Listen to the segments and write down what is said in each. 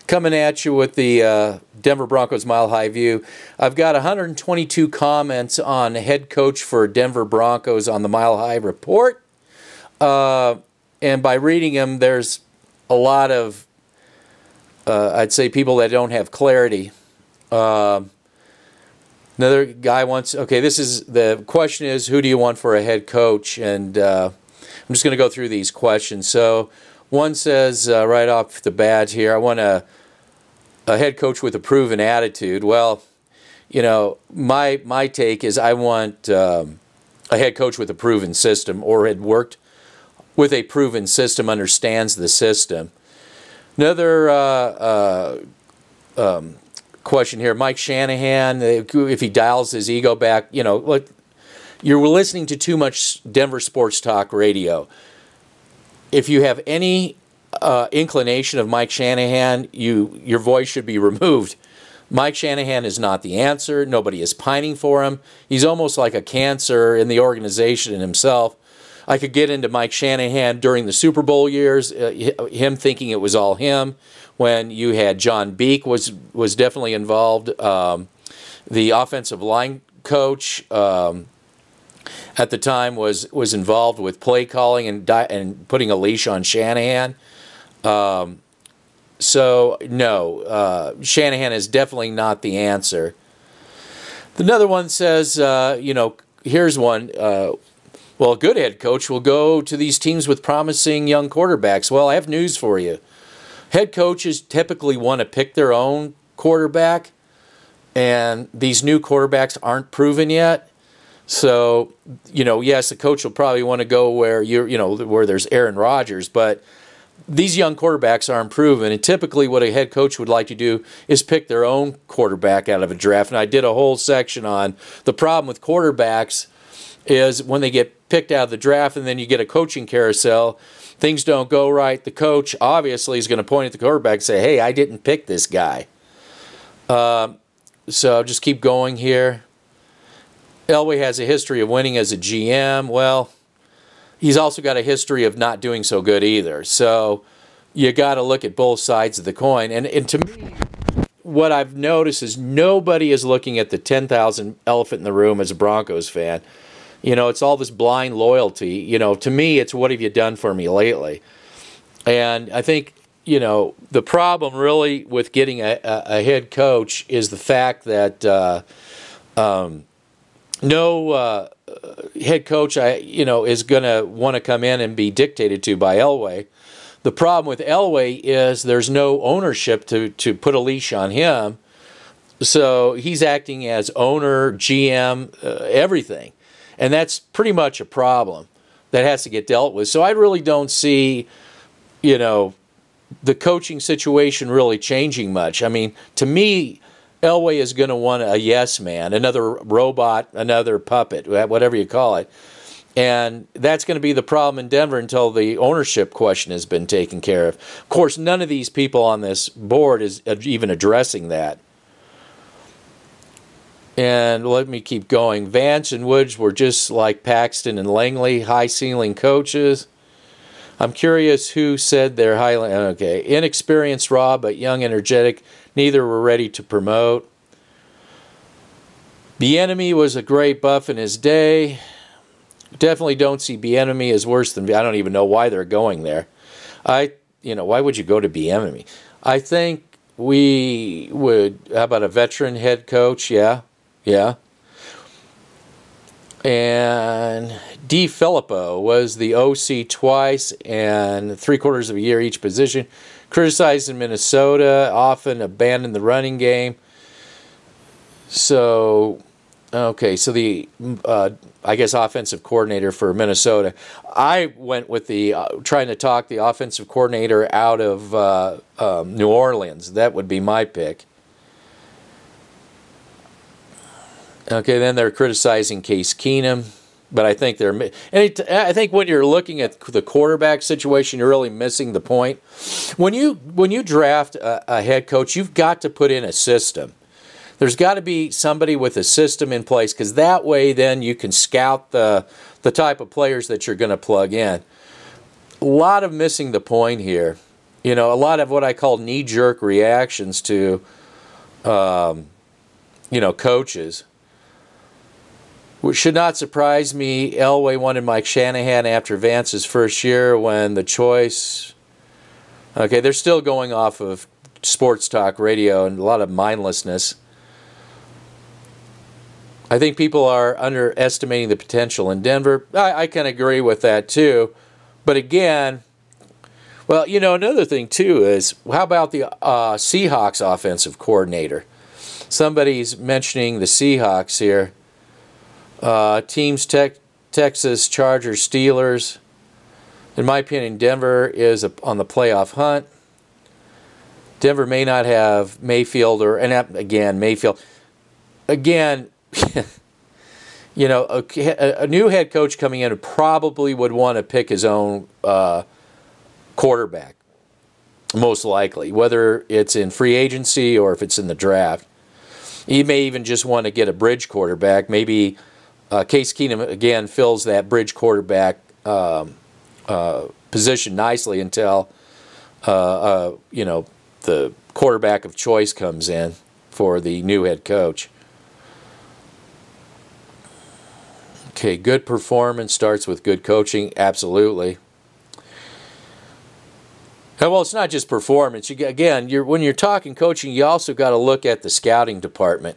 Coming at you with the Denver Broncos Mile High View. I've got 122 comments on head coach for Denver Broncos on the Mile High Report. And by reading them, there's a lot of, I'd say, people that don't have clarity. Another guy wants, okay, the question is, who do you want for a head coach? And I'm just going to go through these questions. So one says right off the bat here, I want a head coach with a proven attitude. Well, you know, my take is I want a head coach with a proven system, or had worked with a proven system, understands the system. Another question here, Mike Shanahan, if he dials his ego back, you know, look, you're listening to too much Denver sports talk radio. If you have any inclination of Mike Shanahan, your voice should be removed. Mike Shanahan is not the answer. Nobody is pining for him. He's almost like a cancer in the organization in himself. I could get into Mike Shanahan during the Super Bowl years, him thinking it was all him, when you had John Beek was definitely involved. The offensive line coach at the time was involved with play calling and putting a leash on Shanahan. So no, Shanahan is definitely not the answer. Another one says, you know, here's one. Well, a good head coach will go to these teams with promising young quarterbacks. Well, I have news for you. Head coaches typically want to pick their own quarterback, and these new quarterbacks aren't proven yet. So, you know, yes, the coach will probably want to go where where there's Aaron Rodgers, but these young quarterbacks aren't proven. And typically, what a head coach would like to do is pick their own quarterback out of a draft. And I did a whole section on the problem with quarterbacks is when they get picked out of the draft, and then you get a coaching carousel. Things don't go right. The coach obviously is going to point at the quarterback and say, hey, I didn't pick this guy. So I'll just keep going here. Elway has a history of winning as a GM. Well, he's also got a history of not doing so good either. So you got to look at both sides of the coin. And to me, what I've noticed is nobody is looking at the 10,000 elephant in the room as a Broncos fan. You know, it's all this blind loyalty. You know, to me, it's what have you done for me lately? And I think, you know, the problem really with getting a head coach is the fact that no head coach, is going to want to come in and be dictated to by Elway. The problem with Elway is there's no ownership to put a leash on him. So he's acting as owner, GM, everything. And that's pretty much a problem that has to get dealt with. So I really don't see, you know, the coaching situation really changing much. I mean, to me, Elway is going to want a yes man, another robot, another puppet, whatever you call it. And that's going to be the problem in Denver until the ownership question has been taken care of. Of course, none of these people on this board is even addressing that. And let me keep going. Vance and Woods were just like Paxton and Langley, high-ceiling coaches. I'm curious who said they're highly... Okay. Inexperienced, raw, but young, energetic. Neither were ready to promote. Bieniemy was a great buff in his day. Definitely don't see Bieniemy as worse than... I don't even know why they're going there. Why would you go to Bieniemy? I think we would... How about a veteran head coach? Yeah. Yeah. And D. Filippo was the OC twice and 3/4 of a year each position. Criticized in Minnesota, often abandoned the running game. So, okay, so the, I guess, offensive coordinator for Minnesota. I went with the, trying to talk the offensive coordinator out of New Orleans. That would be my pick. Okay, then they're criticizing Case Keenum, but I think I think when you're looking at the quarterback situation, you're really missing the point. When you draft a head coach, you've got to put in a system. There's got to be somebody with a system in place, because that way then you can scout the type of players that you're going to plug in. A lot of missing the point here. You know, a lot of what I call knee-jerk reactions to, you know, coaches. Which should not surprise me. Elway wanted Mike Shanahan after Vance's first year when the choice... Okay, they're still going off of sports talk radio and a lot of mindlessness. I think people are underestimating the potential in Denver. I can agree with that too. But again, well, you know, another thing too is, how about the Seahawks offensive coordinator? Somebody's mentioning the Seahawks here. Teams, Texas, Chargers, Steelers. In my opinion, Denver is on the playoff hunt. Denver may not have Mayfield and again, Mayfield. Again, you know, a new head coach coming in probably would want to pick his own quarterback, most likely, whether it's in free agency or if it's in the draft. He may even just want to get a bridge quarterback. Maybe Case Keenum, again, fills that bridge quarterback position nicely until, you know, the quarterback of choice comes in for the new head coach. Okay, good performance starts with good coaching. Absolutely. And well, it's not just performance. Again, when you're talking coaching, you also got to look at the scouting department.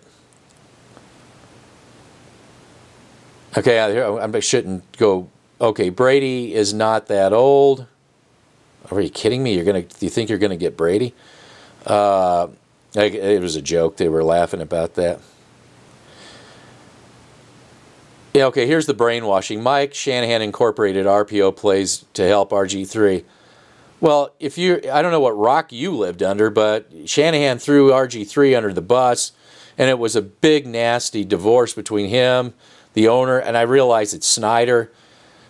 Okay, I shouldn't go. Okay, Brady is not that old. Are you kidding me? Do you think you're gonna get Brady? It was a joke. They were laughing about that. Yeah, okay, here's the brainwashing. Mike Shanahan incorporated RPO plays to help RG3. Well, I don't know what rock you lived under, but Shanahan threw RG3 under the bus, and it was a big, nasty divorce between him, the owner, and I realize it's Snyder.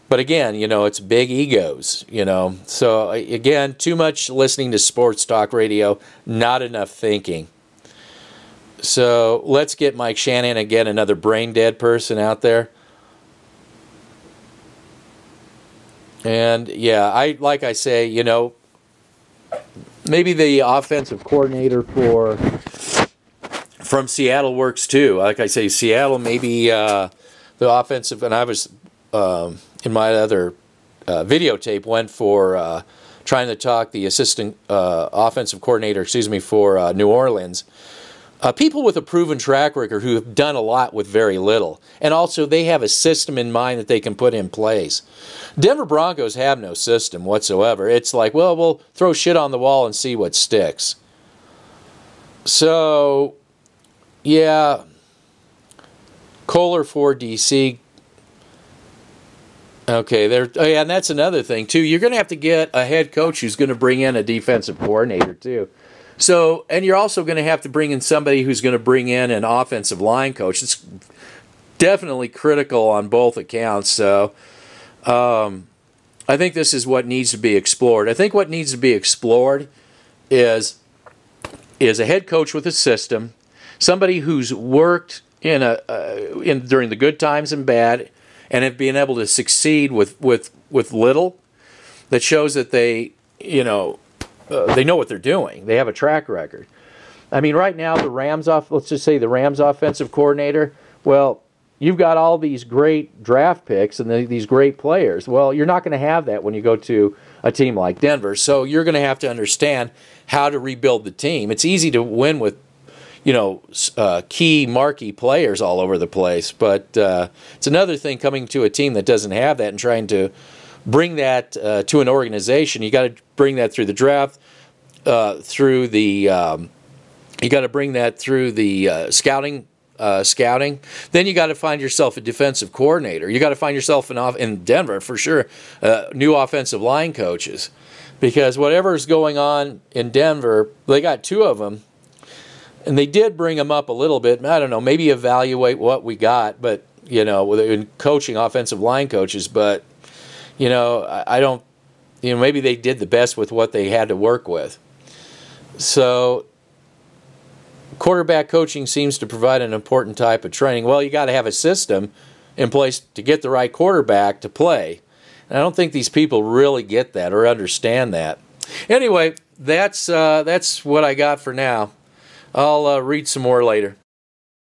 But again, you know, it's big egos, you know. So, again, too much listening to sports talk radio, not enough thinking. So, let's get Mike Shanahan, again, another brain-dead person out there. And, yeah, like I say, you know, maybe the offensive coordinator from Seattle works too. Like I say, Seattle, maybe the offensive, and I was, in my other videotape, went for trying to talk the assistant offensive coordinator, for New Orleans. People with a proven track record who have done a lot with very little. And also, they have a system in mind that they can put in place. Denver Broncos have no system whatsoever. It's like, well, we'll throw shit on the wall and see what sticks. So, yeah, Kohler for DC. Okay, yeah, and that's another thing, too. You're going to have to get a head coach who's going to bring in a defensive coordinator, too. So, and you're also going to have to bring in somebody who's going to bring in an offensive line coach. It's definitely critical on both accounts. So, I think this is what needs to be explored. I think what needs to be explored is a head coach with a system, somebody who's worked during the good times and bad, and have been able to succeed with little, that shows that they know what they're doing. They have a track record. I mean, right now, let's just say the Rams offensive coordinator, well, you've got all these great draft picks and these great players. Well, you're not going to have that when you go to a team like Denver. So you're going to have to understand how to rebuild the team. It's easy to win with, key marquee players all over the place. But it's another thing coming to a team that doesn't have that and trying to bring that to an organization. You got to bring that through the draft, through the you got to bring that through the scouting. Then you got to find yourself a defensive coordinator. You got to find yourself in Denver for sure, new offensive line coaches, because whatever's going on in Denver, they got two of them, and they did bring them up a little bit. I don't know, maybe evaluate what we got, but in coaching offensive line coaches, but I don't, maybe they did the best with what they had to work with. So quarterback coaching seems to provide an important type of training. Well, you got to have a system in place to get the right quarterback to play. And I don't think these people really get that or understand that. Anyway, that's what I got for now. I'll read some more later.